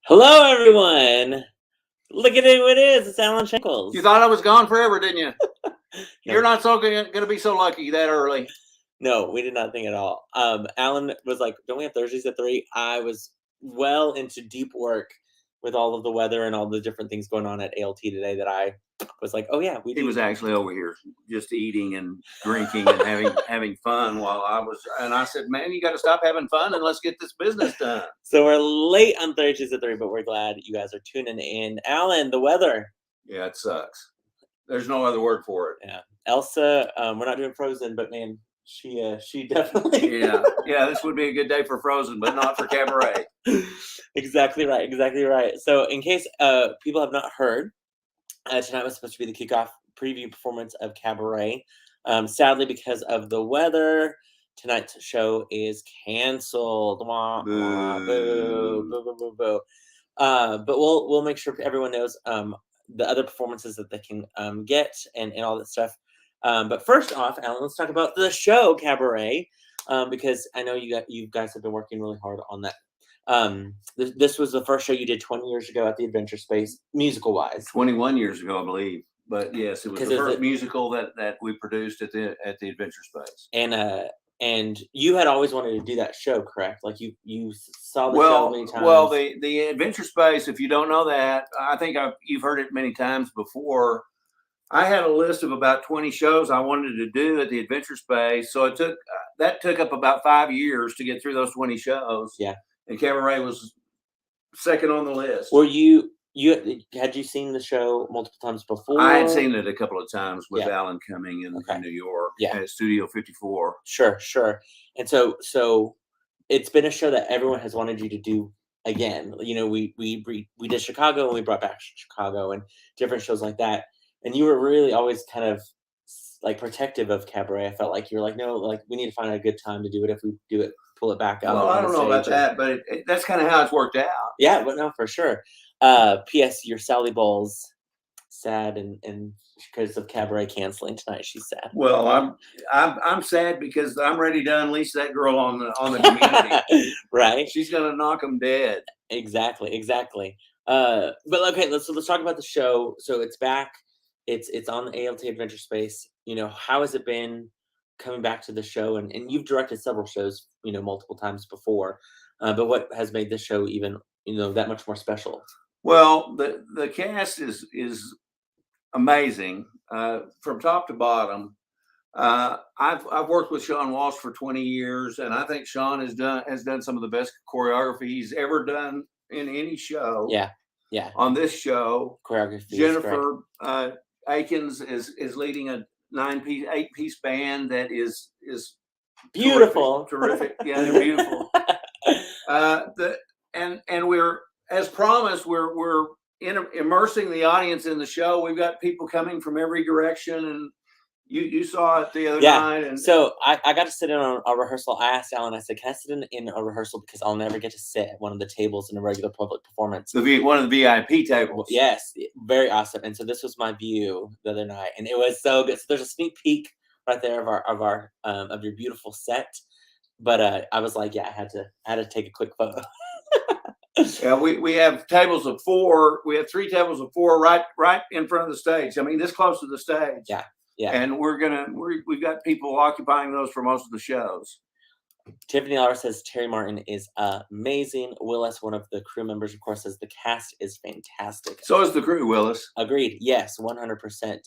Hello, everyone. Look at who it is. It's Allen Shankles. You thought I was gone forever, didn't you? No. You're not going to be so lucky that early. No, we did not think at all. Allen was like, "Don't we have Thursdays at 3?" I was well into deep work with all of the weather and all the different things going on at ALT today that I was like, "Oh yeah, we do." He was actually over here just eating and drinking and having fun while I was. And I said, "Man, you got to stop having fun and let's get this business done." So we're late on Thursdays at 3, but we're glad you guys are tuning in. Allen, the weather. Yeah, it sucks. There's no other word for it. Yeah, Elsa. We're not doing Frozen, but man, she definitely. yeah. This would be a good day for Frozen, but not for Cabaret. Exactly right. So in case people have not heard, tonight was supposed to be the kickoff preview performance of Cabaret. Sadly, because of the weather, tonight's show is canceled. Wah, wah, boo, boo, boo, boo, boo. But we'll make sure everyone knows the other performances that they can get and all that stuff. But first off, Allen, let's talk about the show Cabaret, because I know you guys have been working really hard on that. This was the first show you did 20 years ago at the Adventure Space, musical wise. 21 years ago, I believe. But yes, it was the first musical that we produced at the Adventure Space. And you had always wanted to do that show, correct? Like you saw the show many times. Well, the Adventure Space, if you don't know that, I think you've heard it many times before. I had a list of about 20 shows I wanted to do at the Adventure Space. So it took up about 5 years to get through those 20 shows. Yeah. And Cabaret was second on the list. Were had you seen the show multiple times before? I had seen it a couple of times with Allen coming in New York at Studio 54. Sure. And so it's been a show that everyone has wanted you to do again. You know, we did Chicago and we brought back Chicago and different shows like that. And you were really always kind of like protective of Cabaret. I felt like you were like, no, like we need to find a good time to do it. If we do it, pull it back up. Well, I don't know about that, but that's kind of how it's worked out. Yeah, but no, for sure. P.S. Your Sally Bowles sad and because of Cabaret canceling tonight. She's sad. Well, I'm sad because I'm ready to unleash that girl on the community. Right? She's gonna knock them dead. Exactly. But okay, let's talk about the show. So it's back. It's on the ALT Adventure Space. You know, how has it been coming back to the show? And you've directed several shows, you know, multiple times before. But what has made this show even, you know, that much more special? Well, the cast is amazing from top to bottom. I've worked with Sean Walsh for 20 years, and I think Sean has done some of the best choreography he's ever done in any show. Yeah. On this show, choreography. Jennifer Akins is leading a 8-piece band that is beautiful, terrific. Yeah, they're beautiful. And we're, as promised, we're immersing the audience in the show. We've got people coming from every direction, and you saw it the other night. And so I got to sit in on a rehearsal. I asked Allen, I said, can I sit in a rehearsal because I'll never get to sit at one of the tables in a regular public performance. One of the VIP tables. Yes, very awesome. And so this was my view the other night, and it was so good. So there's a sneak peek right there of your beautiful set. But I was like, I had to take a quick photo. Yeah, we have tables of 4. We have 3 tables of 4 right in front of the stage. I mean, this close to the stage. Yeah. And we've got people occupying those for most of the shows. Tiffany Lauer says Terry Martin is amazing. Willis, one of the crew members, of course, says the cast is fantastic. So is the crew, Willis. Agreed. Yes, 100%.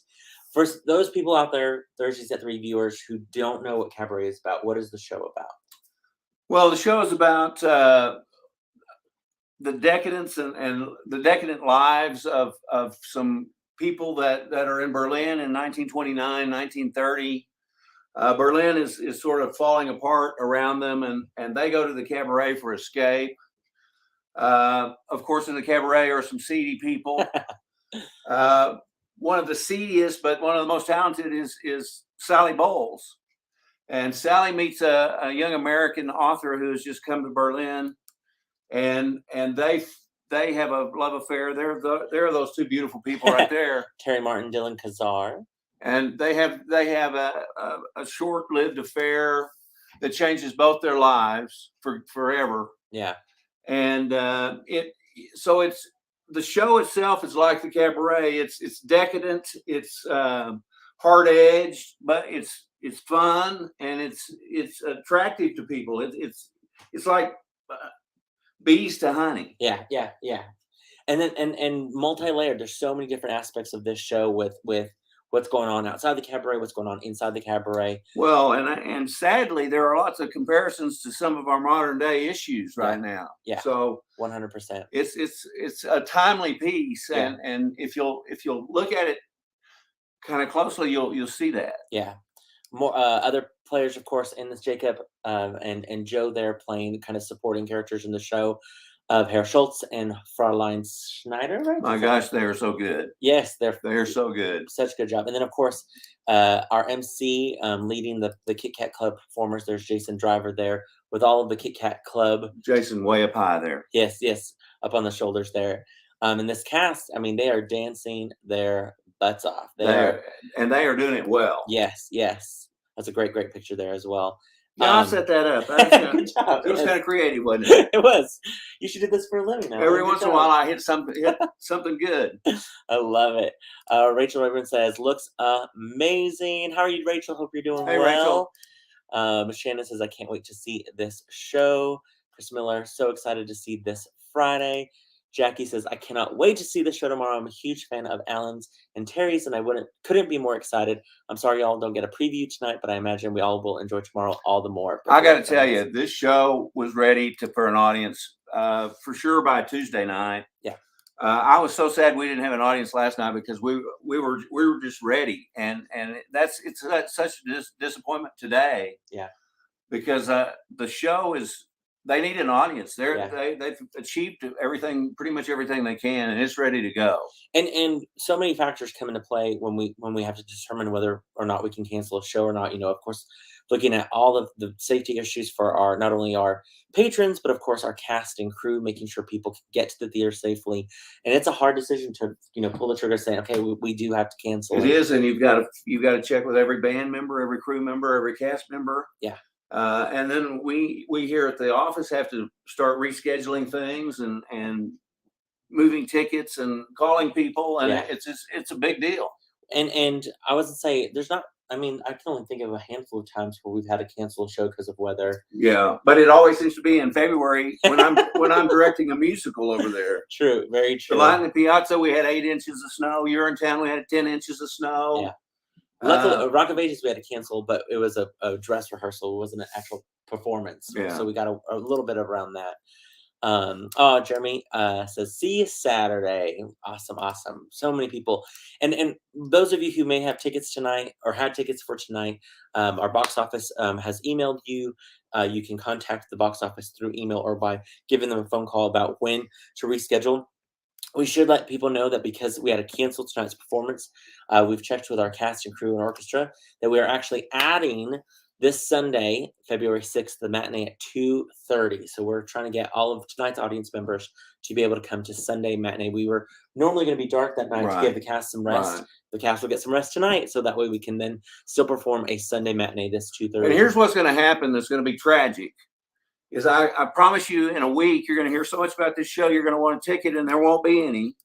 For those people out there, Thursdays at 3 viewers who don't know what Cabaret is about, what is the show about? Well, the show is about the decadence and the decadent lives of some people that are in Berlin in 1929, 1930. Berlin is sort of falling apart around them, and they go to the Cabaret for escape. Of course, in the Cabaret are some seedy people. One of the seediest, but one of the most talented is Sally Bowles. And Sally meets a young American author who has just come to Berlin, and they have a love affair. There are those 2 beautiful people right there. Terry Martin, Dylan Kazar. And they have a short-lived affair that changes both their lives forever. Yeah. And so it's the show itself is like the cabaret. It's decadent. It's hard edged, but it's fun and it's attractive to people. It's like bees to honey. Yeah, yeah, yeah. And then and multi-layered. There's so many different aspects of this show with what's going on outside the cabaret, what's going on inside the cabaret. Well, and sadly, there are lots of comparisons to some of our modern day issues right now. Yeah. So 100%. it's a timely piece, Yeah. and if you'll look at it kind of closely, you'll see that. Yeah. More other players, of course, in this. Jacob and Joe there playing kind of supporting characters in the show of Herr Schultz and Fraulein Schneider, right? My gosh, they are so good. Yes, They're so good. Such a good job. And then, of course, our MC leading the Kit Kat Club performers. There's Jason Driver there with all of the Kit Kat Club. Jason way up high there. Yes, yes, up on the shoulders there. And this cast, I mean, they are dancing their butts off. They are doing it well. Yes, yes. That's a great picture there as well. Yeah, I set that up. Good job. It was kind of creative, wasn't it? It was. You should do this for a living now. Every once in a while, I hit something good. I love it. Rachel Rayburn says, looks amazing. How are you, Rachel? Hope you're doing well. Rachel. Shannon says, I can't wait to see this show. Chris Miller, so excited to see this Friday. Jackie says, I cannot wait to see the show tomorrow. I'm a huge fan of Allen's and Terry's, and I couldn't be more excited. I'm sorry y'all don't get a preview tonight, but I imagine we all will enjoy tomorrow all the more. I got to tell you, this show was ready for an audience for sure by Tuesday night. Yeah. I was so sad we didn't have an audience last night because we were just ready, and it's such a disappointment today. Yeah. Because the show is. They need an audience. They've achieved pretty much everything they can, and it's ready to go. And so many factors come into play when we have to determine whether or not we can cancel a show or not. You know, of course, looking at all of the safety issues for not only our patrons, but of course our cast and crew, making sure people can get to the theater safely. And it's a hard decision to pull the trigger, saying, okay, we do have to cancel. It is, and you've got to check with every band member, every crew member, every cast member. Yeah. And then we here at the office have to start rescheduling things and moving tickets and calling people, and it's a big deal. And I would say there's not. I mean, I can only think of a handful of times where we've had to cancel a show because of weather. Yeah, but it always seems to be in February when I'm directing a musical over there. True, very true. The Light in the Piazza, we had 8 inches of snow. You're in town, we had 10 inches of snow. Yeah. Luckily, Rock of Ages we had to cancel, but it was a dress rehearsal. It wasn't an actual performance. Yeah. So we got a little bit around that. Jeremy says, see you Saturday. Awesome. So many people. And those of you who may have tickets tonight or had tickets for tonight, our box office has emailed you. You can contact the box office through email or by giving them a phone call about when to reschedule. We should let people know that because we had to cancel tonight's performance, we've checked with our cast and crew and orchestra that we are actually adding this Sunday, February 6th, the matinee at 2:30. So we're trying to get all of tonight's audience members to be able to come to Sunday matinee. We were normally going to be dark that night to give the cast some rest. Right. The cast will get some rest tonight, so that way we can then still perform a Sunday matinee this 2:30. And here's what's going to happen that's going to be tragic. Is I promise you in a week, you're going to hear so much about this show, you're going to want a ticket and there won't be any.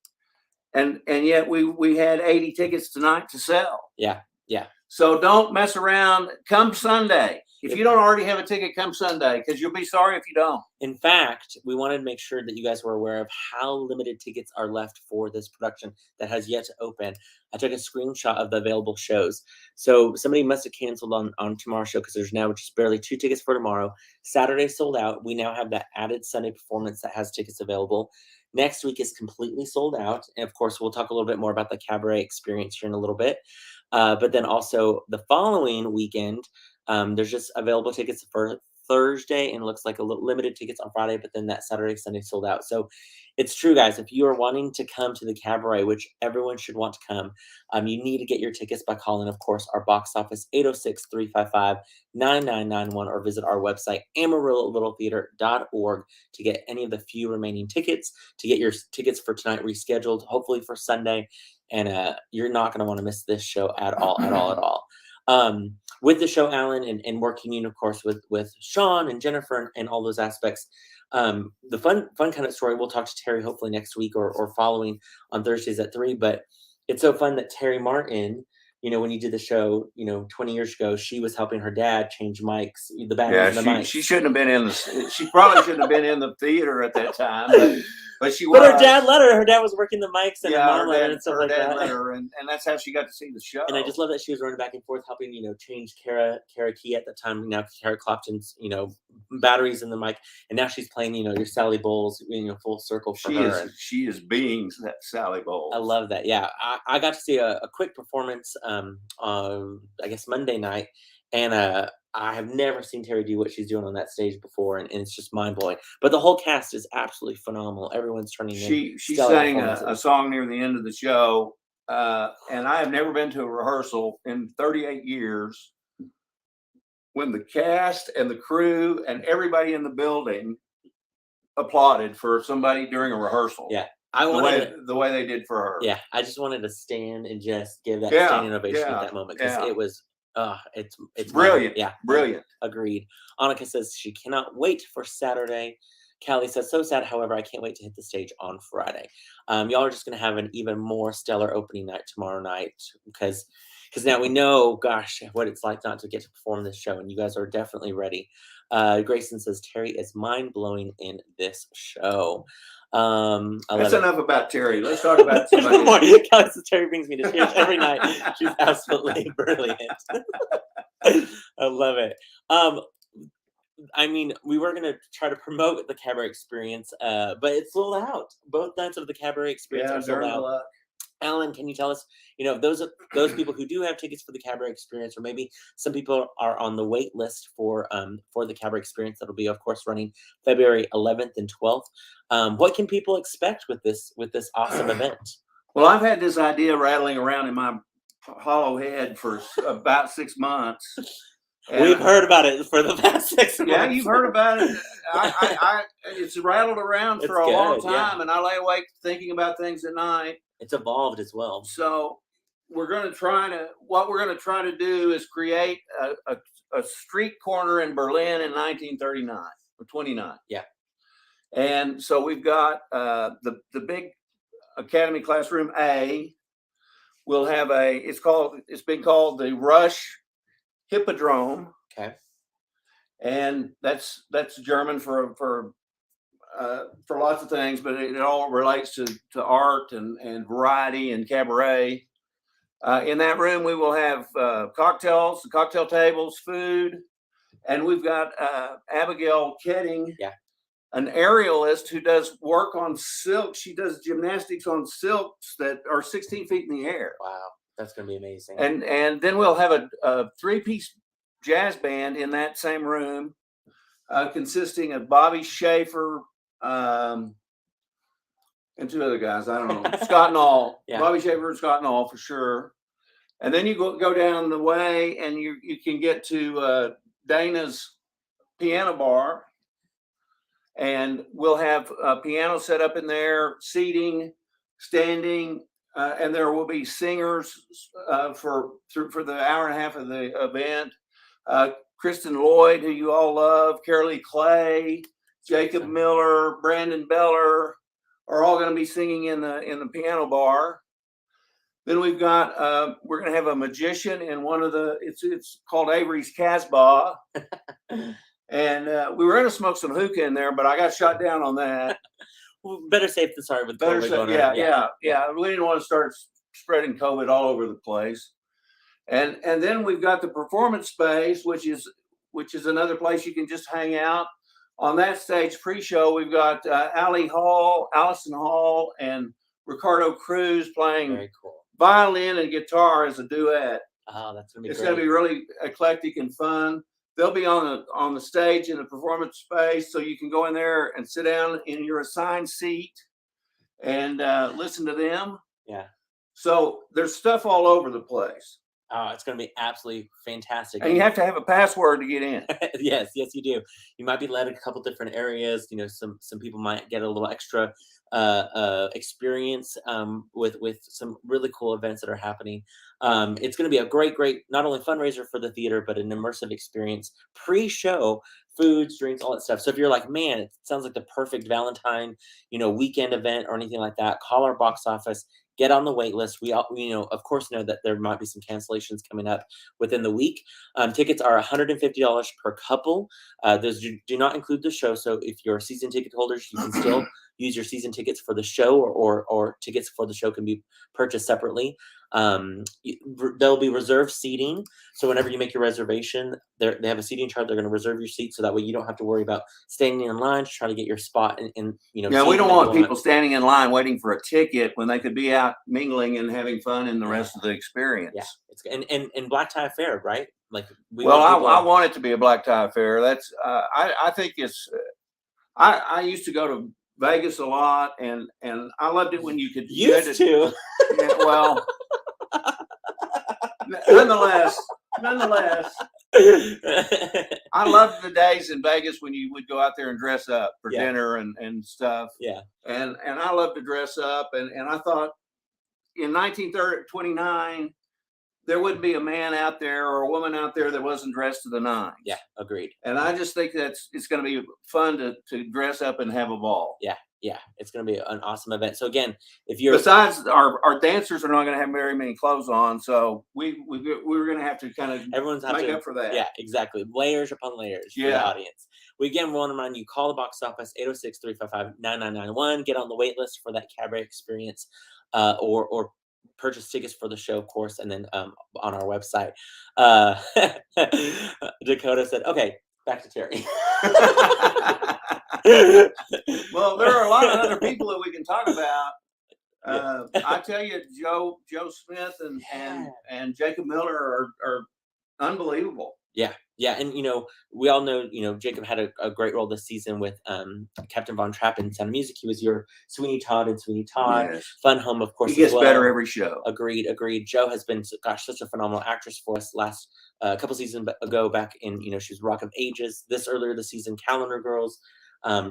And yet we had 80 tickets tonight to sell. Yeah. So don't mess around. Come Sunday. If you don't already have a ticket, come Sunday, because you'll be sorry if you don't. In fact, we wanted to make sure that you guys were aware of how limited tickets are left for this production that has yet to open. I took a screenshot of the available shows. So somebody must have canceled on tomorrow's show because there's now just barely 2 tickets for tomorrow. Saturday sold out. We now have that added Sunday performance that has tickets available. Next week is completely sold out. And of course, we'll talk a little bit more about the cabaret experience here in a little bit. But then also the following weekend, there's just available tickets for Thursday and looks like a little limited tickets on Friday, but then that Saturday, Sunday sold out. So it's true, guys. If you are wanting to come to the cabaret, which everyone should want to come, you need to get your tickets by calling, of course, our box office 806-355-9991 or visit our website amarillo-littletheater.org to get any of the few remaining tickets, to get your tickets for tonight rescheduled, hopefully for Sunday. And you're not going to want to miss this show at all. With the show, Alan, and working, of course, with Sean and Jennifer and all those aspects. The fun kind of story. We'll talk to Terry hopefully next week or following on Thursdays at 3. But it's so fun that Terry Martin, when you did the show, 20 years ago, she was helping her dad change mics, the batteries and the mics. She shouldn't have been in the. She probably shouldn't have been in the theater at that time, but she was. But her dad let her. Her dad was working the mics, and her mom let her and stuff like that. Her dad let her, and that's how she got to see the show. And I just love that she was running back and forth, helping, change Kara Key at the time. Now Kara Clopton's, batteries in the mic, and now she's playing, your Sally Bowles, full circle for her. She is being that Sally Bowles. I love that. Yeah, I got to see a quick performance, I guess Monday night, and I have never seen Terry do what she's doing on that stage before, and it's just mind blowing. But the whole cast is absolutely phenomenal. Everyone's turning in. She sang a song near the end of the show, and I have never been to a rehearsal in 38 years when the cast and the crew and everybody in the building applauded for somebody during a rehearsal. Yeah. The way they did for her. Yeah, I just wanted to stand and just give that standing ovation at that moment, because it was it's brilliant. Yeah, brilliant. Agreed. Annika says she cannot wait for Saturday. Callie says, so sad, however, I can't wait to hit the stage on Friday. Y'all are just going to have an even more stellar opening night tomorrow night, because now we know, gosh, what it's like not to get to perform this show, and you guys are definitely ready. Grayson says, Terry is mind-blowing in this show. That's enough about Terry. Let's talk about somebody. Kelly says, Terry brings me to tears every night. She's absolutely brilliant. I love it. I mean, we were going to try to promote the Cabaret Experience, but it's sold out. Both nights of the Cabaret Experience are sold out. Alan, can you tell us, those people who do have tickets for the Cabaret Experience, or maybe some people are on the wait list for the Cabaret Experience that'll be, of course, running February 11th and 12th. What can people expect with this awesome event? Well, I've had this idea rattling around in my hollow head for about 6 months. We've heard about it for the past 6 months. Yeah, you've heard about it. It's rattled around for a long time, and I lay awake thinking about things at night. It's evolved as well. So what we're going to try to do is create a street corner in Berlin in 1939 or 29. Yeah. And so we've got the big Academy Classroom A. We'll have it's been called the Rush Hippodrome. Okay. And that's German for lots of things, but it all relates to art and variety and cabaret. In that room, we will have cocktails, cocktail tables, food, and we've got Abigail Ketting, an aerialist who does work on silk. She does gymnastics on silks that are 16 feet in the air. Wow, that's going to be amazing. And then we'll have a 3-piece jazz band in that same room, consisting of Bobby Schaefer, and 2 other guys. I don't know. Scott Nall. Yeah. Bobby Schaefer and Scott Nall for sure. And then you go down the way and you can get to Dana's piano bar. And we'll have a piano set up in there, seating, standing, and there will be singers for the hour and a half of the event. Kristen Lloyd, who you all love, Carolee Clay, Jacob Miller, Brandon Beller are all going to be singing in the piano bar. Then we've got we're going to have a magician in one of the it's called Avery's Casbah, and we were going to smoke some hookah in there, but I got shot down on that. Well, better safe than sorry with COVID going on. Yeah. We didn't want to start spreading COVID all over the place. And then we've got the performance space, which is another place you can just hang out. On that stage pre-show, we've got Allison Hall, and Ricardo Cruz playing violin and guitar as a duet. Oh, that's gonna be great. It's gonna be really eclectic and fun. They'll be on the stage in the performance space, so you can go in there and sit down in your assigned seat and listen to them. Yeah. So there's stuff all over the place. Oh, it's going to be absolutely fantastic. And you have to have a password to get in. Yes, you do. You might be led a couple different areas. Some people might get a little extra experience with some really cool events that are happening. It's going to be a great not only fundraiser for the theater, but an immersive experience pre-show, foods, drinks, all that stuff. So if you're like, man, it sounds like the perfect Valentine, weekend event or anything like that, call our box office. Get on the wait list. We all, of course, know that there might be some cancellations coming up within the week. Tickets are $150 per couple. Those do not include the show. So if you're season ticket holders, you can still use your season tickets for the show, or tickets for the show can be purchased separately. There'll be reserved seating. So whenever you make your reservation, they have a seating chart. They're going to reserve your seat, so that way you don't have to worry about standing in line to try to get your spot. Yeah, we don't want people standing in line waiting for a ticket when they could be out mingling and having fun in the rest of the experience. Yeah, it's and black tie affair, right? Like I want it to be a black tie affair. That's I think it's. I used to go to Vegas a lot, and I loved it when you could used to. Yeah, well, nonetheless, I loved the days in Vegas when you would go out there and dress up for dinner and stuff. Yeah, and I love to dress up, and I thought in 1929 there wouldn't be a man out there or a woman out there that wasn't dressed to the nines. Yeah, agreed. And I just think it's going to be fun to dress up and have a ball. Yeah, it's going to be an awesome event. So again, if you're besides our dancers are not going to have very many clothes on, so we're going to have to kind of make up for that. Yeah, exactly. Layers upon layers for the audience. We again want to remind you, call the box office 806-355-9991. Get on the wait list for that cabaret experience, or purchase tickets for the show, of course, and then on our website. Dakota said, "Okay, back to Terry." Well, there are a lot of other people that we can talk about. I tell you, Joe Smith and Jacob Miller are unbelievable. Yeah, and we all know Jacob had a great role this season with Captain Von Trapp in Sound of Music. He was your Sweeney Todd and Sweeney Todd. Yes. Fun Home, of course. He gets better every show. Agreed. Joe has been such a phenomenal actress for us. Last couple seasons ago, back in she was Rock of Ages. Earlier this season, Calendar Girls.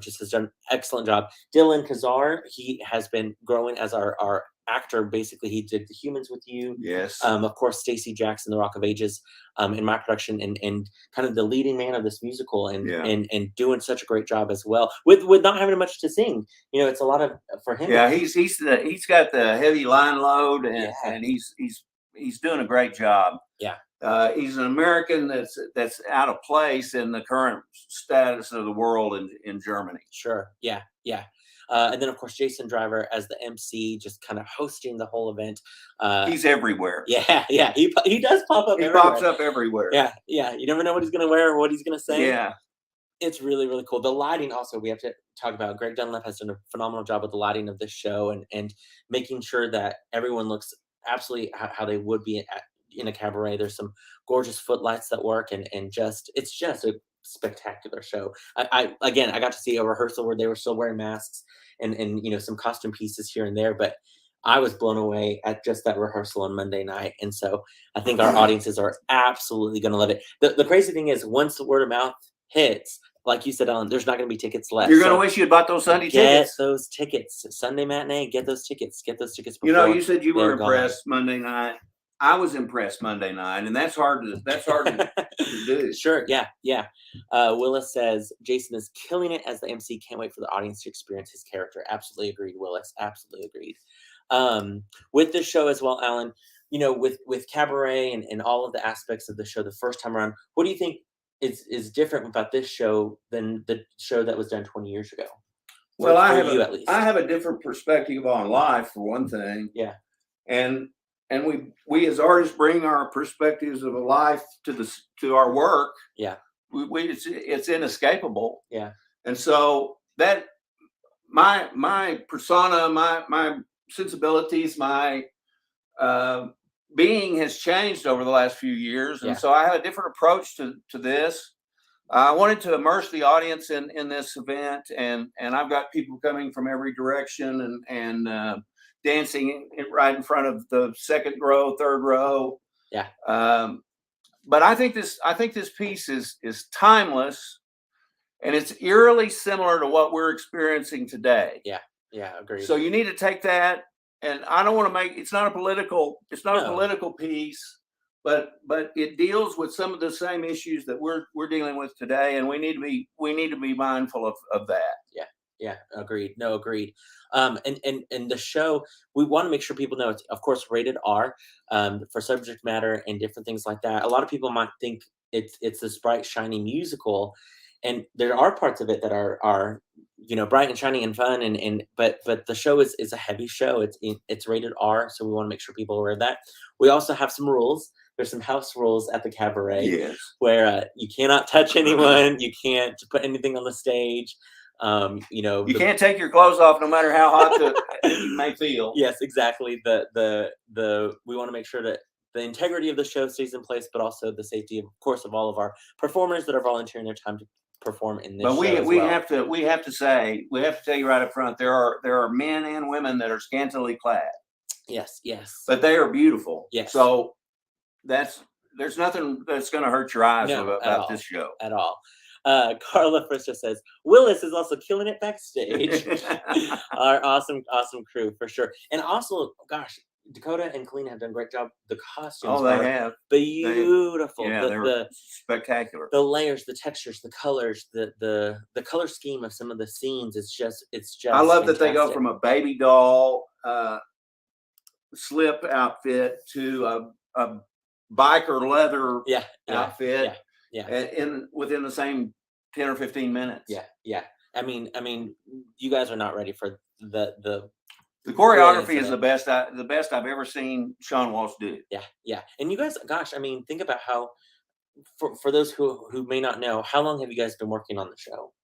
Just has done an excellent job. Dylan Kazar, he has been growing as our actor. Basically, he did The Humans with You. Yes. Of course, Stacey Jackson, The Rock of Ages, in my production, and kind of the leading man of this musical, and doing such a great job as well with not having much to sing. It's a lot of for him. Yeah, he's got the heavy line load, and he's doing a great job. Yeah. He's an American that's out of place in the current status of the world in Germany. Sure. Yeah. And then, of course, Jason Driver as the MC, just kind of hosting the whole event. He's everywhere. Yeah. He does pop up. He pops up everywhere. Yeah. You never know what he's going to wear or what he's going to say. Yeah. It's really, really cool. The lighting also, we have to talk about. Greg Dunlap has done a phenomenal job with the lighting of this show and making sure that everyone looks absolutely how they would be in a cabaret. There's some gorgeous footlights that work, and it's just a spectacular show. I got to see a rehearsal where they were still wearing masks and some costume pieces here and there, but I was blown away at just that rehearsal on Monday night. And so I think our audiences are absolutely going to love it. The crazy thing is, once the word of mouth hits, like you said, Ellen, there's not going to be tickets left. You're going to wish you had bought those Sunday tickets. Get those tickets. Sunday matinee, get those tickets. Before you said you were impressed Monday night. I was impressed Monday night, and that's hard to do. Sure, yeah. Willis says Jason is killing it as the MC. Can't wait for the audience to experience his character. Absolutely agreed, Willis. Absolutely agreed. With this show as well, Alan, with cabaret and all of the aspects of the show the first time around, what do you think is different about this show than the show that was done 20 years ago? Well, I have a different perspective on life, for one thing. Yeah. And we as artists bring our perspectives of a life to our work. Yeah. It's inescapable. Yeah. And so that my persona, my sensibilities, my being has changed over the last few years. And so I have a different approach to this. I wanted to immerse the audience in this event, and I've got people coming from every direction and dancing right in front of the second row, third row. Yeah. But I think this piece is timeless, and it's eerily similar to what we're experiencing today. Yeah. Yeah. Agreed. So you need to take that, and I don't want to make it's not a political No. piece, but it deals with some of the same issues that we're dealing with today, and we need to be mindful of that. Yeah. Yeah. Agreed. No, agreed. And the show, we want to make sure people know it's, of course, rated R, for subject matter and different things like that. A lot of people might think it's this bright, shiny musical, and there are parts of it that are bright and shiny and fun, and but the show is a heavy show. It's rated R, so we want to make sure people are aware of that. We also have some rules. There's some house rules at the cabaret Yes. where you cannot touch anyone, you can't put anything on the stage. You can't take your clothes off no matter how hot you may feel. Yes, exactly. The we want to make sure that the integrity of the show stays in place, but also the safety, of course, of all of our performers that are volunteering their time to perform in this But show as we well. have to tell you right up front, there are men and women that are scantily clad, Yes, yes, but they are beautiful. Yes. So there's nothing that's going to hurt your eyes No, about this show. at all. Carla Frister says Willis is also killing it backstage. Our awesome crew for sure, and also, gosh, Dakota and Colleen have done a great job. The costumes Oh, they are have. beautiful. Yeah, they're spectacular. The layers, the textures, the colors, the color scheme of some of the scenes. It's just. I love fantastic. that they go from a baby doll slip outfit to a biker leather outfit. Yeah. And within the same 10 or 15 minutes. Yeah. I mean, you guys are not ready for the choreography is the best I've ever seen Sean Walsh do. Yeah. And you guys, gosh, think about how, for those who may not know, how long have you guys been working on the show?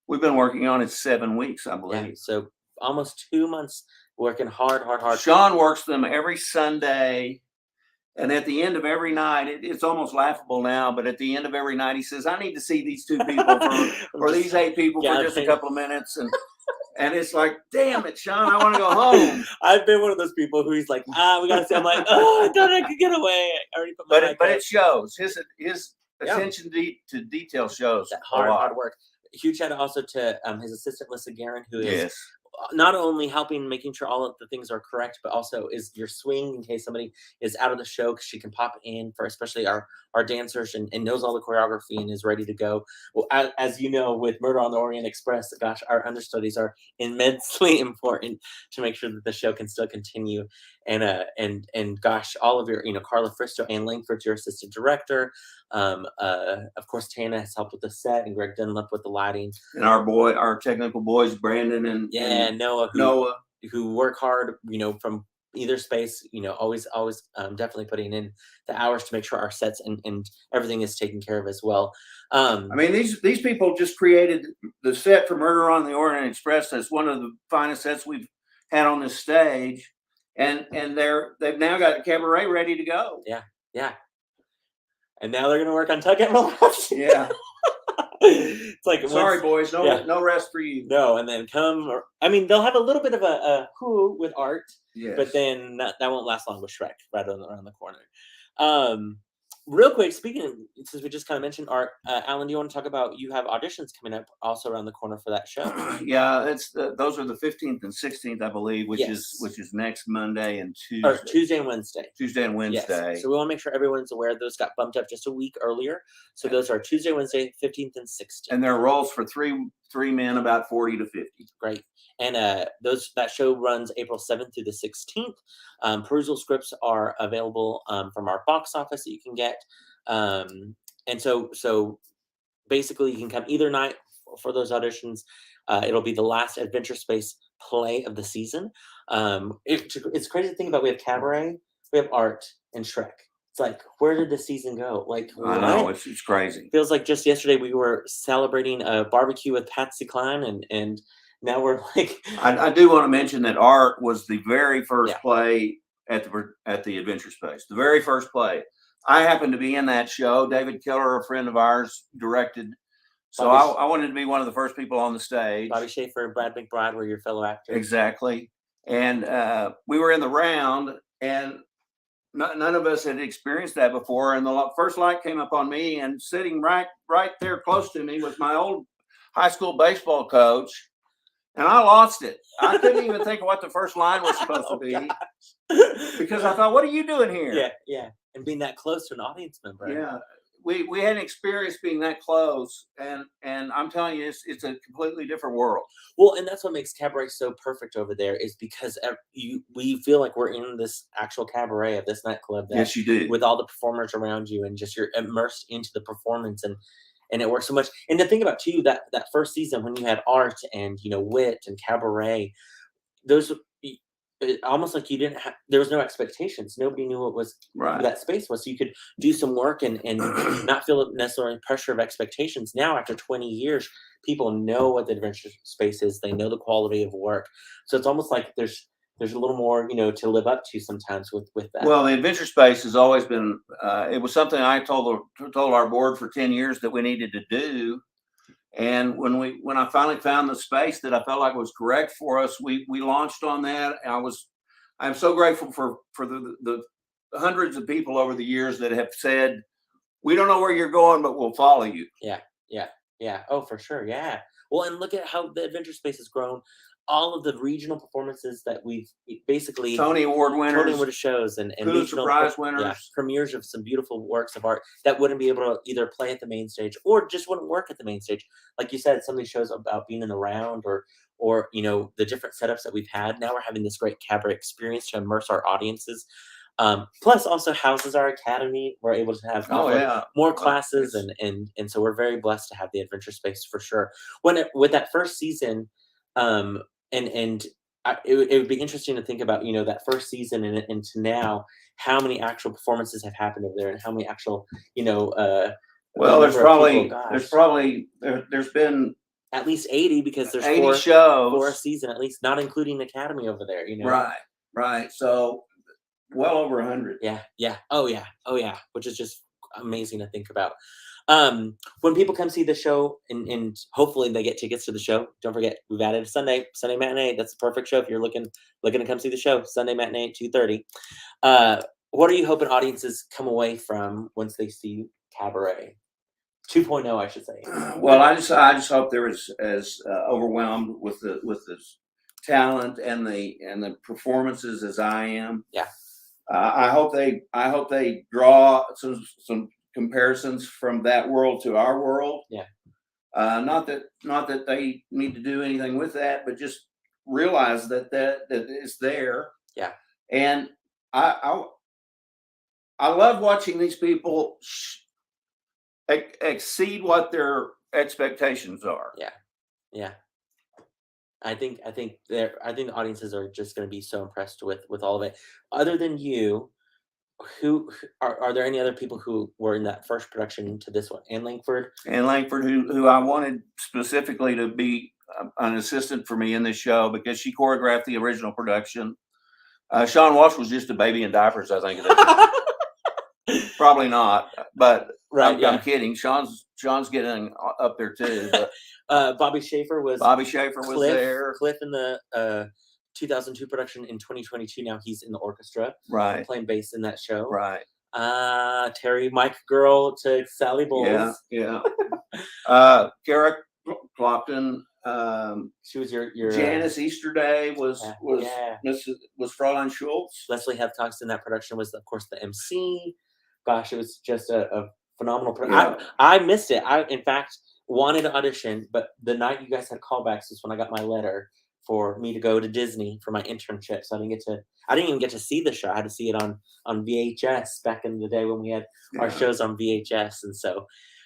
We've been working on it 7 weeks, I believe. Yeah, so almost 2 months working hard. Sean works them every Sunday. And at the end of every night, it's almost laughable now, but at the end of every night, he says, I need to see these 2 people or these 8 people for just a couple of minutes. And it's like, damn it, Sean, I want to go home. I've been one of those people who he's like, we got to see. I'm like, I thought I could get away. I already put my But it shows. His attention to detail shows. That hard work. Huge shout out also to his assistant, Lisa Guerin, who is not only helping making sure all of the things are correct, but also is your swing in case somebody is out of the show, because she can pop in for especially our dancers and knows all the choreography and is ready to go. Well, as you know, with Murder on the Orient Express, gosh, our understudies are immensely important to make sure that the show can still continue. And gosh, all of your, Carla Fristo, Ann Langford, your assistant director. Of course, Tana has helped with the set, and Greg Dunlap with the lighting. And our technical boys, Brandon and Noah, who work hard, from either space, always definitely putting in the hours to make sure our sets and everything is taken care of as well. These people just created the set for Murder on the Orient Express. That's one of the finest sets we've had on this stage, and they've now got Cabaret ready to go. Yeah. And now they're going to work on Tug and Relax. Yeah. It's like, sorry, boys, no rest for you. No, and then they'll have a little bit of a who with Art, but then that won't last long with Shrek right around the corner. Real quick, since we just kind of mentioned Art, Alan, do you want to talk about, you have auditions coming up also around the corner for that show? Yeah, those are the 15th and 16th, I believe, which is next Monday and Tuesday. Or Tuesday and Wednesday. Yes. So we want to make sure everyone's aware those got bumped up just a week earlier. So those are Tuesday, Wednesday, 15th and 16th. And there are roles for three men, about 40 to 50. Great. And that show runs April 7th through the 16th. Perusal scripts are available from our box office that you can get. And so basically you can come either night for those auditions. It'll be the last Adventure Space play of the season. It's crazy to think about. We have Cabaret, we have Art, and Shrek. It's like, where did the season go? Like, I know, it's crazy. Feels like just yesterday we were celebrating a barbecue with Patsy Cline, and now we're like. I do want to mention that Art was the very first play at the Adventure Space. The very first play. I happened to be in that show. David Keller, a friend of ours, directed. So I wanted to be one of the first people on the stage. Bobby Schaefer and Brad McBride were your fellow actors. Exactly. And we were in the round, and none of us had experienced that before. And the first light came up on me, and sitting right there close to me was my old high school baseball coach. And I lost it. I couldn't even think of what the first line was supposed to be because I thought, what are you doing here? Yeah, yeah. And being that close to an audience member. Yeah. We hadn't experienced being that close, and I'm telling you, it's a completely different world. Well, and that's what makes cabaret so perfect over there, is because we feel like we're in this actual cabaret of this nightclub. Yes, you do. With all the performers around you, and just you're immersed into the performance, and it works so much. And to think about too, that first season when you had art and wit and cabaret, those almost like you didn't have, there was no expectations. Nobody knew what was Right. that space was, so you could do some work and not feel necessarily pressure of expectations. Now after 20 years, people know what the adventure space is. They know the quality of work, so it's almost like there's a little more to live up to sometimes with that. Well, the adventure space has always been it was something I told our board for 10 years that we needed to do. And when I finally found the space that I felt like was correct for us, we launched on that. I'm so grateful for the hundreds of people over the years that have said, we don't know where you're going, but we'll follow you. Yeah. Oh, for sure. Yeah. Well, and look at how the adventure space has grown. All of the regional performances that we've basically Tony Award winners, shows, and Pulitzer Prize winners, premieres of some beautiful works of art that wouldn't be able to either play at the main stage or just wouldn't work at the main stage. Like you said, some of these shows about being in the round or the different setups that we've had. Now we're having this great cabaret experience to immerse our audiences. Plus also houses our academy. We're able to have more classes, and so we're very blessed to have the adventure space for sure. With that first season, it would be interesting to think about that first season and to now, how many actual performances have happened over there, and how many actual well, there's been at least 80, because there's 80 shows for a season, at least, not including the academy over there. Right. So well over 100. Yeah. Oh yeah. Which is just amazing to think about. When people come see the show, and hopefully they get tickets to the show, don't forget we've added a Sunday matinee. That's the perfect show if you're looking to come see the show. Sunday matinee at 2:30. What are you hoping audiences come away from once they see Cabaret 2.0, I should say? Well, I just hope they're as overwhelmed with the talent and the performances as I am. Yeah. I hope they draw some comparisons from that world to our world. Yeah. Not that they need to do anything with that, but just realize that it's there. Yeah. And I love watching these people exceed what their expectations are. Yeah. I think the audiences are just going to be so impressed with all of it. Other than you, who are there any other people who were in that first production to this one? Ann Langford, who I wanted specifically to be an assistant for me in this show because she choreographed the original production. Sean Walsh was just a baby in diapers, I think. Probably not, but right. I'm kidding. Sean's getting up there too. But Bobby Schaefer was there. Cliff in the 2002 production. In 2022 now he's in the orchestra, right, playing bass in that show, right. Terry, Mike Girl to Sally Bowles. Yeah. Kara Clopton. She was your Janice Easterday was Fräulein Schultz. Leslie Hefcox in that production was, of course, the MC. Gosh, it was just a phenomenal production. Yeah. I missed it. I, in fact, wanted to audition, but the night you guys had callbacks was when I got my letter for me to go to Disney for my internship. So I didn't even get to see the show. I had to see it on VHS back in the day when we had our shows on VHS. And so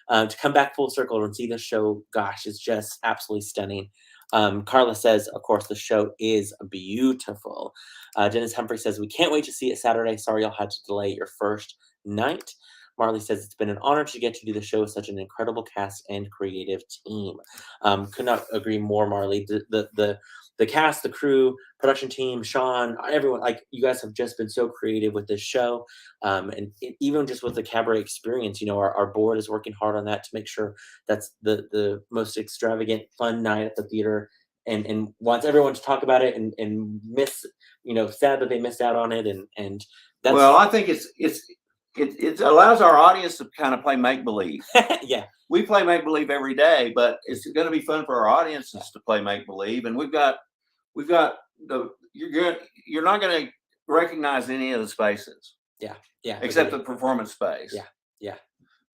to come back full circle and see the show, gosh, it's just absolutely stunning. Carla says, of course, the show is beautiful. Dennis Humphrey says, we can't wait to see it Saturday. Sorry y'all had to delay your first night. Marley says, it's been an honor to get to do the show with such an incredible cast and creative team. Could not agree more, Marley. The cast, the crew, production team, Sean, everyone, like, you guys have just been so creative with this show. And even just with the cabaret experience, our board is working hard on that to make sure that's the most extravagant, fun night at the theater, and wants everyone to talk about it and miss, sad that they missed out on it, and Well, I think it allows our audience to kind of play make believe. Yeah, we play make believe every day, but it's going to be fun for our audiences to play make believe, and we've got you're not going to recognize any of the spaces. Yeah, except the performance space. Yeah.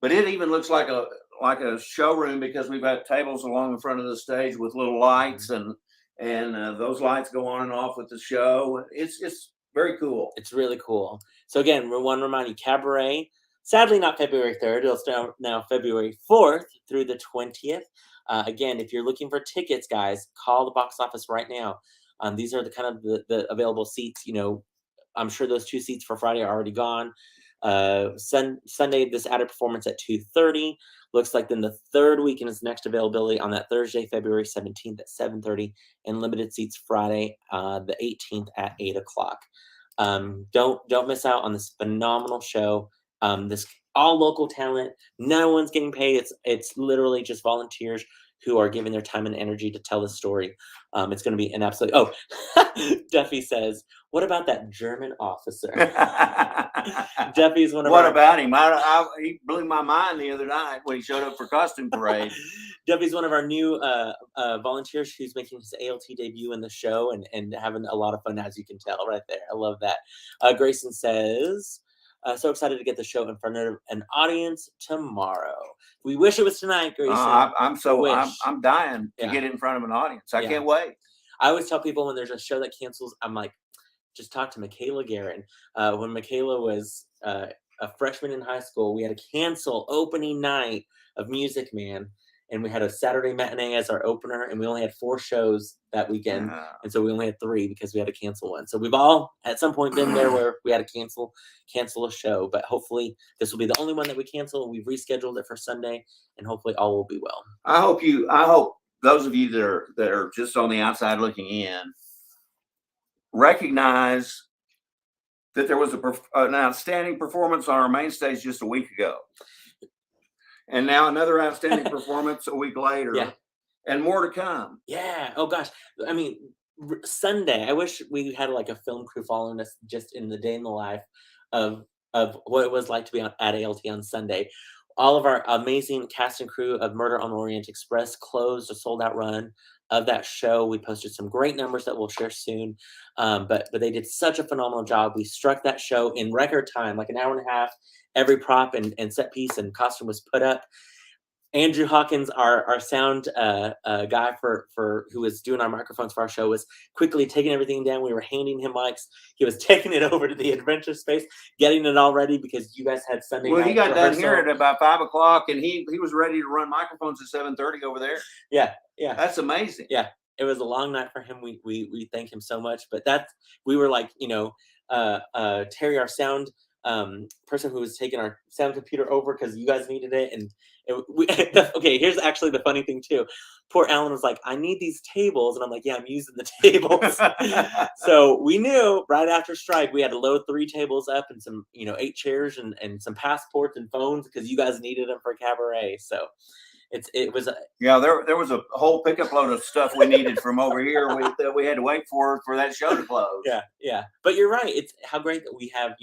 But it even looks like a showroom because we've got tables along the front of the stage with little lights, and those lights go on and off with the show. It's very cool. It's really cool. So again, we want to remind you, Cabaret, sadly not February 3rd. It'll start now February 4th through the 20th. Again, if you're looking for tickets, guys, call the box office right now. These are the kind of the available seats. I'm sure those 2 seats for Friday are already gone. Sunday, this added performance at 2:30. Looks like then the third weekend is next availability on that Thursday, February 17th at 7:30, and limited seats Friday, the 18th at 8 o'clock. Don't miss out on this phenomenal show. This all local talent. No one's getting paid. It's literally just volunteers who are giving their time and energy to tell the story. It's going to be an absolute. Oh, Duffy says, "What about that German officer?" Duffy's one of What about him? He blew my mind the other night when he showed up for costume parade. Duffy's one of our new volunteers who's making his ALT debut in the show and having a lot of fun, as you can tell right there. I love that. Grayson says, so excited to get the show in front of an audience tomorrow. We wish it was tonight, Grayson. I'm dying to get it in front of an audience. I can't wait. I always tell people when there's a show that cancels, I'm like, just talk to Michaela Guerin. When Michaela was a freshman in high school, we had to cancel opening night of Music Man, and we had a Saturday matinee as our opener, and we only had 4 shows that weekend, and so we only had 3 because we had to cancel one. So we've all at some point been there where we had to cancel a show, but hopefully this will be the only one that we cancel. We've rescheduled it for Sunday, and hopefully all will be well. I hope those of you that are just on the outside looking in recognize that there was an outstanding performance on our main stage just a week ago, and now another outstanding performance a week later, and more to come. Yeah. Oh gosh. I mean, Sunday. I wish we had like a film crew following us just in the day in the life of what it was like to be at ALT on Sunday. All of our amazing cast and crew of Murder on the Orient Express closed a sold-out run of that show. We posted some great numbers that we'll share soon, but they did such a phenomenal job. We struck that show in record time, like an hour and a half. Every prop and set piece and costume was put up. Andrew Hawkins, our sound guy for who was doing our microphones for our show, was quickly taking everything down. We were handing him mics. He was taking it over to the adventure space, getting it all ready because you guys had Sunday night. Well, he got done here at about 5 o'clock, and he was ready to run microphones at 7:30 over there. Yeah. That's amazing. Yeah, it was a long night for him. We thank him so much. But we were like, Terry, our sound person who was taking our sound computer over because you guys needed it, and okay, here's actually the funny thing too. Poor Alan was like, I need these tables, and I'm like, yeah, I'm using the tables. So we knew right after strike we had to load 3 tables up and some 8 chairs and some passports and phones because you guys needed them for Cabaret. So it was there was a whole pickup load of stuff we needed from over here that we had to wait for that show to close. Yeah, but you're right. It's how great that we have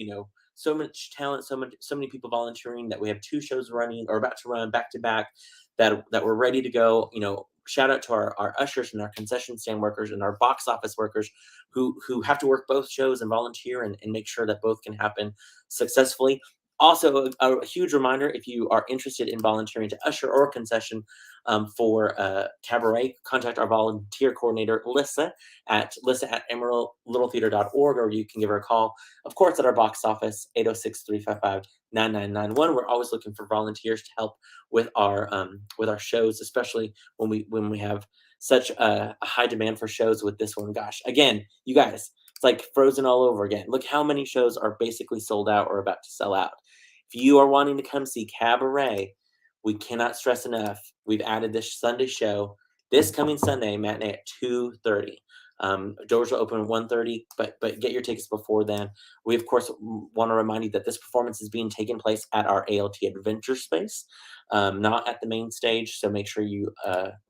so much talent, so many people volunteering, that we have 2 shows running or about to run back to back that we're ready to go. Shout out to our ushers and our concession stand workers and our box office workers who have to work both shows and volunteer and make sure that both can happen successfully. Also, a huge reminder, if you are interested in volunteering to usher or concession for Cabaret, contact our volunteer coordinator, Lissa at emeraldlittletheater.org, or you can give her a call, of course, at our box office, 806-355-9991. We're always looking for volunteers to help with our shows, especially when we have such a high demand for shows with this one. Gosh, again, you guys, it's like Frozen all over again. Look how many shows are basically sold out or about to sell out. If you are wanting to come see Cabaret, we cannot stress enough. We've added this Sunday show this coming Sunday, matinee at 2:30. Doors will open at 1:30, but get your tickets before then. We, of course, want to remind you that this performance is being taken place at our ALT Adventure Space, not at the main stage, so make sure you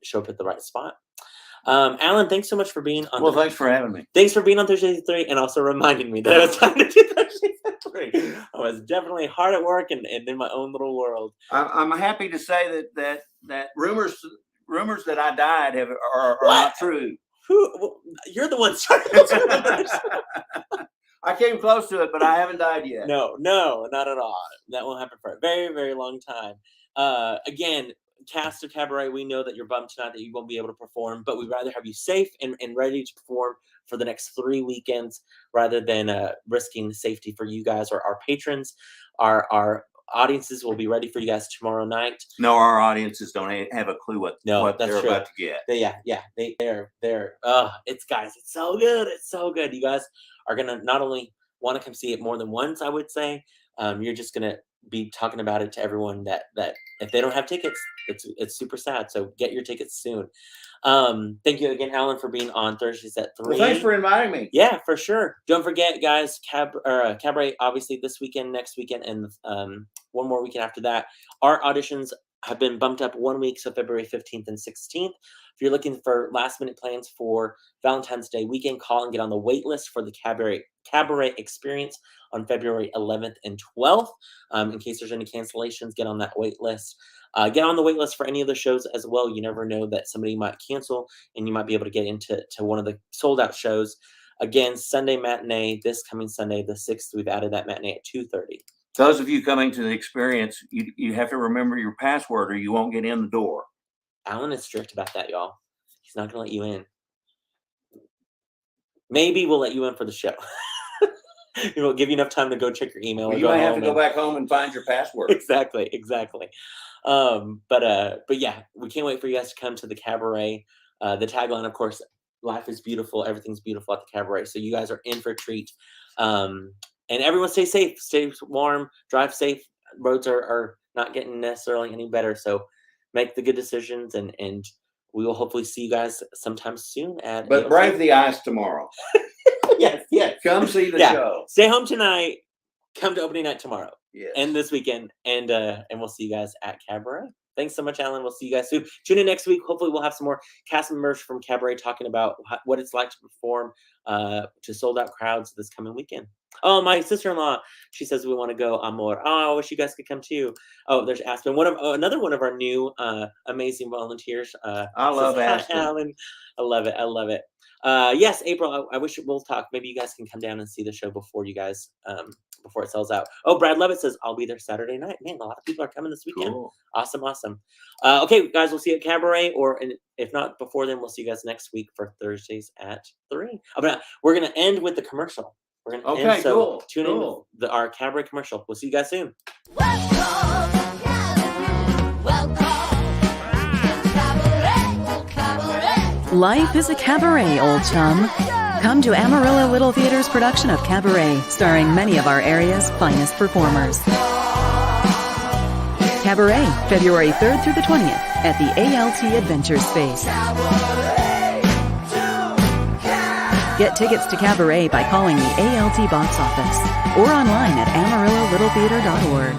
show up at the right spot. Alan, thanks so much for being on. Well, thanks for having me. Thanks for being on Thursdays at 3 and also reminding me that it was time to do Thursdays at 3. I was definitely hard at work and in my own little world. I'm happy to say that rumors that I died are not true. Well, you're the one starting those rumors. I came close to it, but I haven't died yet. No, not at all. That won't happen for a very, very long time. Again, cast of Cabaret, we know that you're bummed tonight that you won't be able to perform, but we'd rather have you safe and ready to perform for the next 3 weekends rather than risking safety for you guys or our patrons. Our audiences will be ready for you guys tomorrow night. No, our audiences don't have a clue what they're true. about to get. They're it's so good. It's so good. You guys are gonna not only want to come see it more than once, I would say. You're just gonna be talking about it to everyone that if they don't have tickets, it's super sad. So get your tickets soon. Thank you again, Alan, for being on Thursdays at 3. Well, thanks for inviting me. Yeah, for sure. Don't forget, guys, Cabaret obviously this weekend, next weekend, and one more weekend after that. Our auditions have been bumped up 1 week, so February 15th and 16th. If you're looking for last-minute plans for Valentine's Day weekend, call and get on the wait list for the Cabaret experience on February 11th and 12th. In case there's any cancellations, get on that wait list. Get on the wait list for any of the shows as well. You never know that somebody might cancel and you might be able to get into one of the sold-out shows. Again, Sunday matinee, this coming Sunday, the 6th, we've added that matinee at 2:30. Those of you coming to the experience, you have to remember your password or you won't get in the door. Alan is strict about that, y'all. He's not going to let you in. Maybe we'll let you in for the show. It will give you enough time to go check your email. Well, you might have to go back home and find your password. Exactly. But yeah, we can't wait for you guys to come to the Cabaret. The tagline, of course, life is beautiful. Everything's beautiful at the Cabaret. So you guys are in for a treat. And everyone stay safe, stay warm, drive safe. Roads are not getting necessarily any better. So make the good decisions and we will hopefully see you guys sometime soon But brave the ice tomorrow. Yes. Come see the show. Stay home tonight. Come to opening night tomorrow. Yes. And this weekend. And we'll see you guys at Cabaret. Thanks so much, Alan. We'll see you guys soon. Tune in next week. Hopefully we'll have some more cast members from Cabaret talking about what it's like to perform to sold out crowds this coming weekend. Oh, my sister-in-law, she says we want to go, Amor. Oh, I wish you guys could come too. Oh, there's Aspen. Another one of our new amazing volunteers. I love Aspen. Alan. I love it. Yes, April, I wish we'll talk. Maybe you guys can come down and see the show before you guys, before it sells out. Oh, Brad Levitt says, I'll be there Saturday night. Man, a lot of people are coming this weekend. Cool. Awesome. Okay, guys, we'll see you at Cabaret, and if not before then, we'll see you guys next week for Thursdays at 3. We're going to end with the commercial. We're going to end, so tune in our Cabaret commercial. We'll see you guys soon. Life is a cabaret, old chum. Come to Amarillo Little Theater's production of Cabaret, starring many of our area's finest performers. Cabaret, February 3rd through the 20th at the ALT Adventure Space. Get tickets to Cabaret by calling the ALT box office or online at AmarilloLittleTheater.org.